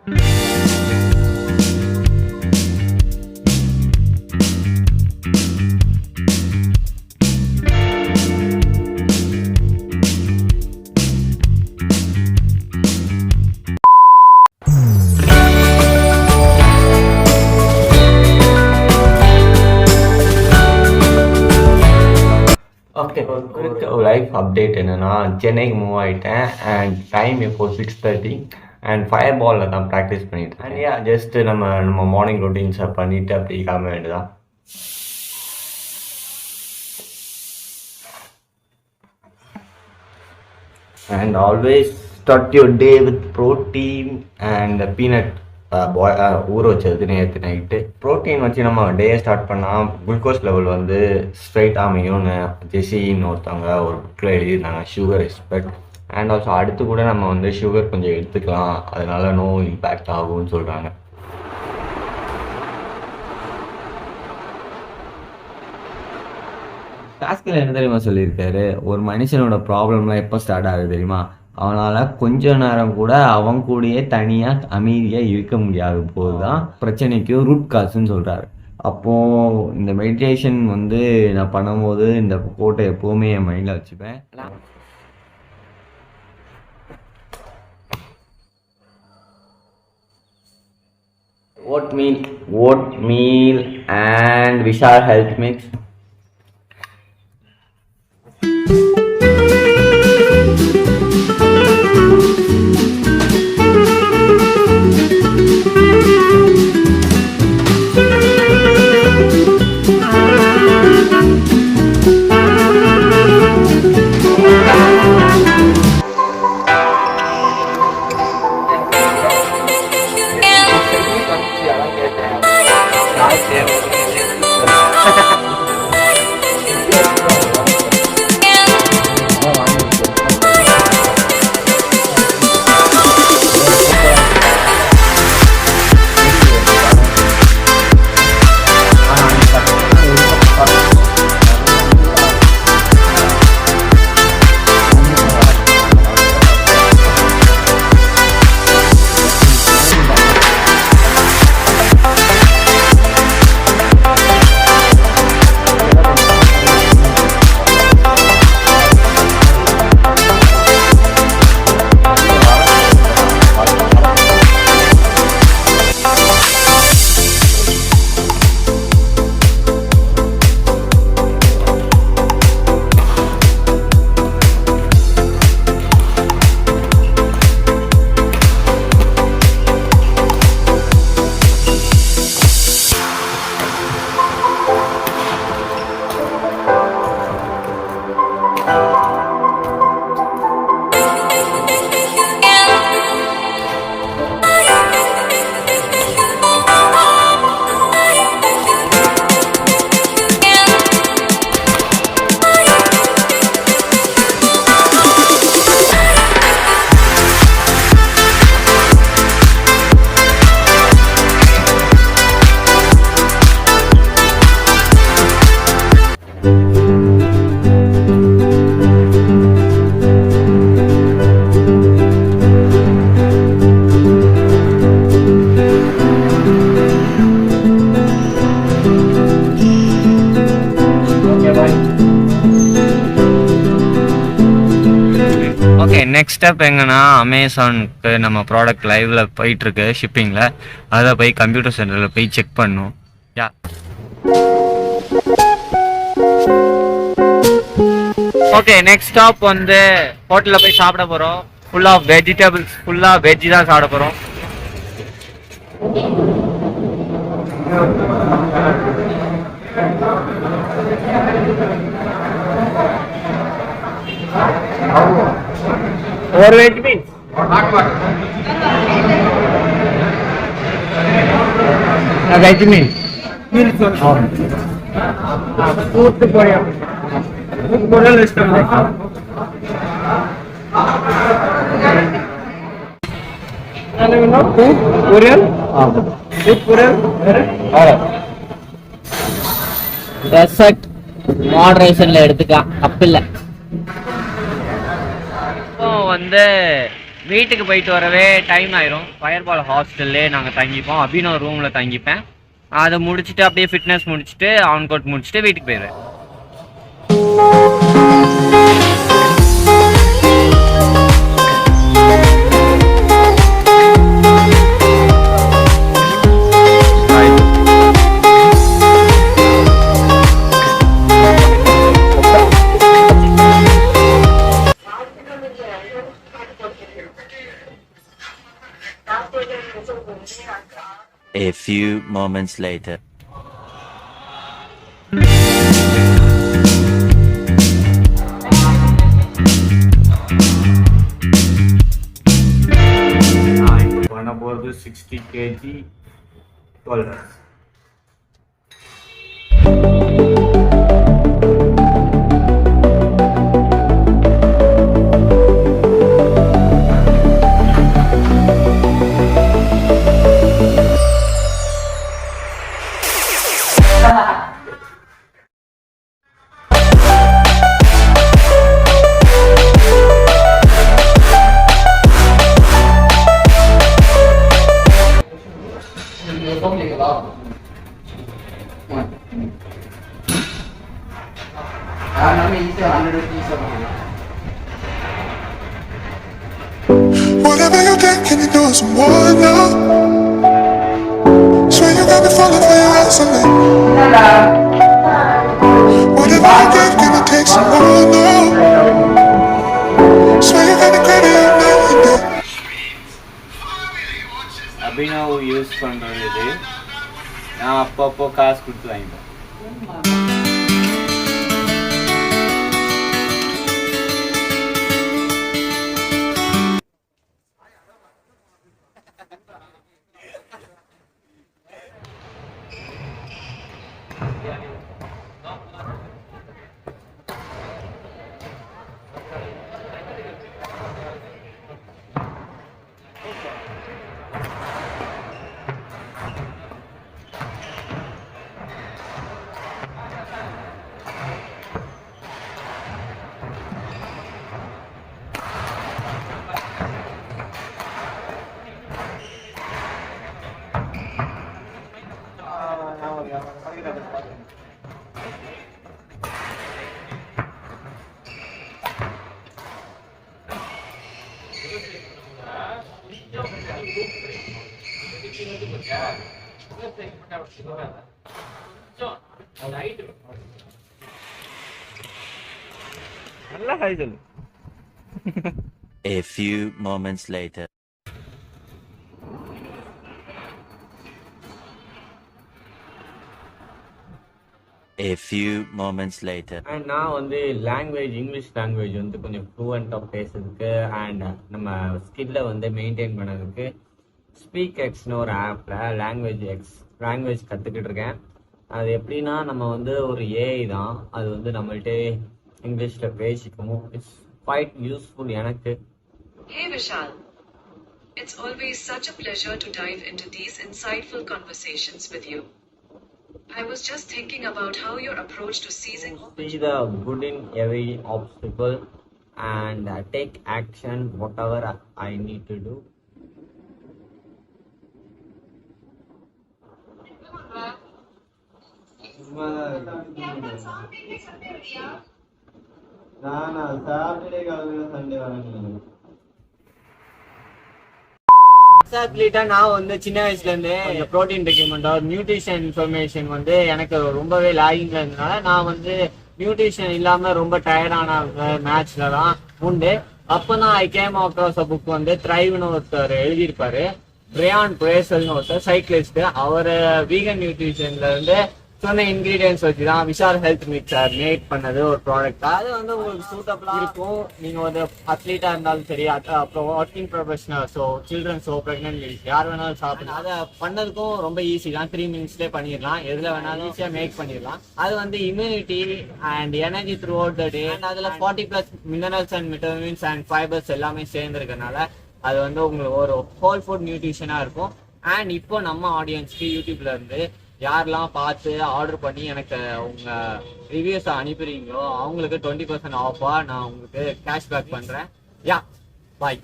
Okay, ஒரு life update என்னன்னா, சென்னைக்கு மூவ் ஆகிட்டேன் அண்ட் டைம் இப்போ 6:30 அண்ட் ஃபயர் பாலில் தான் ப்ராக்டிஸ் பண்ணிட்டு இருக்கேன். ஜஸ்ட் நம்ம மார்னிங் ரொட்டீன்ஸை பண்ணிட்டு அப்படி கிளம்ப வேண்டியதான். And always start your day with protein and peanut ஊற வச்சது நேற்று நைட்டு. ப்ரோட்டீன் வச்சு நம்ம டேயை ஸ்டார்ட் பண்ணால் குளுக்கோஸ் லெவல் வந்து ஸ்ட்ரைட் அமையும்னு ஜெசின்னு ஒருத்தவங்க ஒரு புக்கில் எழுதியிருந்தாங்க, சுகர் எக்ஸ்பர்ட். அண்ட் ஆல்சோ அடுத்து கூட நம்ம வந்து சுகர் கொஞ்சம் எடுத்துக்கலாம், அதனால நோ இம்பேக்ட் ஆகும்னு சொல்கிறாங்க. டாஸ்கில் என்ன தெரியுமா சொல்லியிருக்காரு, ஒரு மனுஷனோட ப்ராப்ளம்லாம் எப்போ ஸ்டார்ட் ஆகுது தெரியுமா, அவனால் கொஞ்ச நேரம் கூட அவன் கூடயே தனியாக அமைதியாக இருக்க முடியாது போது தான் பிரச்சனைக்கு ரூட் காசுன்னு சொல்கிறாரு. அப்போது இந்த மெடிடேஷன் வந்து நான் பண்ணும்போது இந்த கோட்டை எப்போவுமே என் மைண்டில் வச்சுப்பேன். oatmeal and Vishal health mix. Okay, next step எங்கன்னா அமேசானுக்கு நம்ம ப்ராடக்ட் லைவ்ல போயிட்டுருக்கு ஷிப்பிங்கில், அதை போய் கம்ப்யூட்டர் சென்டரில் போய் செக் பண்ணும். யா ஓகே, நெக்ஸ்ட் ஸ்டாப் வந்து ஹோட்டலில் போய் சாப்பிட போகிறோம். ஃபுல்லாக வெஜிடபிள்ஸ், ஃபுல்லாக வெஜ்ஜி தான் சாப்பிட போகிறோம். और veg means veg means dessert மாடரேஷன்ல எடுத்துக்கலாம், தப்பில்லை. வந்து வீட்டுக்கு போயிட்டு வரவே டைம் ஆயிரும். ஃபயர்பால் ஹாஸ்டல்லே நாங்கள் தங்கிப்போம். அபினோ ரூமில் தங்கிப்பேன். அதை முடிச்சுட்டு அப்படியே ஃபிட்னஸ் முடிச்சுட்டு ஆன் கோட் முடிச்சுட்டு வீட்டுக்கு போயிடுவேன். A few moments later. பண்ண போகிறது 60 kg 12 hours. Whatever you get, can you do some more now? Swear you got me falling for your hustling. Whatever you get, can you take some more now? Swear you got me crazy all night and day. Abhinav use பண்ணுறது இது. நான் அப்பப்போ காசு கொடுத்து வாங்கிப்பேன். நல்லா hi சொல்லு. A few moments later. A few moments later. And நான் வந்து லாங்குவேஜ் இங்கிலீஷ் லாங்குவேஜ் வந்து கொஞ்சம் ஃப்ளூவெண்ட்டாக பேசுறதுக்கு அண்ட் நம்ம ஸ்கில்லை வந்து மெயின்டைன் பண்ணதுக்கு ஸ்பீக் எக்ஸ்னு ஒரு ஆப்பில் லாங்குவேஜ் கற்றுக்கிட்டு இருக்கேன். அது எப்படின்னா நம்ம வந்து ஒரு ஏஐ தான், அது வந்து நம்மள்ட்ட இங்கிலீஷில் பேசிக்கும். இட்ஸ் குவைட் யூஸ்ஃபுல் எனக்கு. Hey Vishal, it's always such a pleasure to dive into these insightful conversations with you. I was just thinking about how your approach to seizing See the good in every obstacle and take action whatever I need to do. நான் வந்து சின்ன வயசுல இருந்து இந்த protein requirement nutrition information வந்து எனக்கு ரொம்பவே லாகிங்ல இருந்ததுனால நான் வந்து நியூட்ரிஷன் இல்லாம ரொம்ப டயர்டான மேட்ச்ல தான் உண்டு. அப்பதான் ஐ கேம் அக்ராஸ் புக் வந்து த்ரைவ்னு ஒருத்தர் எழுதியிருப்பாரு. பிரையான் பிரேசல்னு ஒருத்தர் சைக்கிளிஸ்ட். அவர் வீகன் நியூட்ரிஷன்ல இருந்து சொன்ன இன்கிரீடியன்ஸ் வச்சு தான் விஷால் ஹெல்த் மிக்சர் மேட் பண்ணது ஒரு ப்ராடக்ட். அது வந்து உங்களுக்கு சூட்டபிளா இருக்கும். நீங்க ஒரு அத்லீட்டா இருந்தாலும் சரி, அப்புறம் ஒர்க்கிங் ப்ரொஃபஷனல்ஸோ சில்ட்ரன்ஸோ பிரெக்னன்ட் லேடிஸ் யார் வேணாலும் சாப்பிடலாம். அதை பண்ணதுக்கும் ரொம்ப ஈஸி தான். 3 minutesலேயே பண்ணிடலாம். எதுல வேணாலும் ஈஸியா மேக் பண்ணிடலாம். அது வந்து immunity and energy throughout the day. அதுல 40+ minerals and vitamins and fibres எல்லாமே சேர்ந்துருக்கனால அது வந்து உங்களுக்கு ஒரு ஹோல் ஃபுட் நியூட்ரிஷனா இருக்கும். அண்ட் இப்போ நம்ம ஆடியன்ஸ்க்கு யூடியூப்ல இருந்து யாரெல்லாம் பார்த்து ஆர்டர் பண்ணி எனக்கு உங்க ரிவ்யூஸ் அனுப்புறீங்களோ அவங்களுக்கு 20% ஆஃபா நான் உங்களுக்கு கேஷ்பேக் பண்றேன். யா பாய்.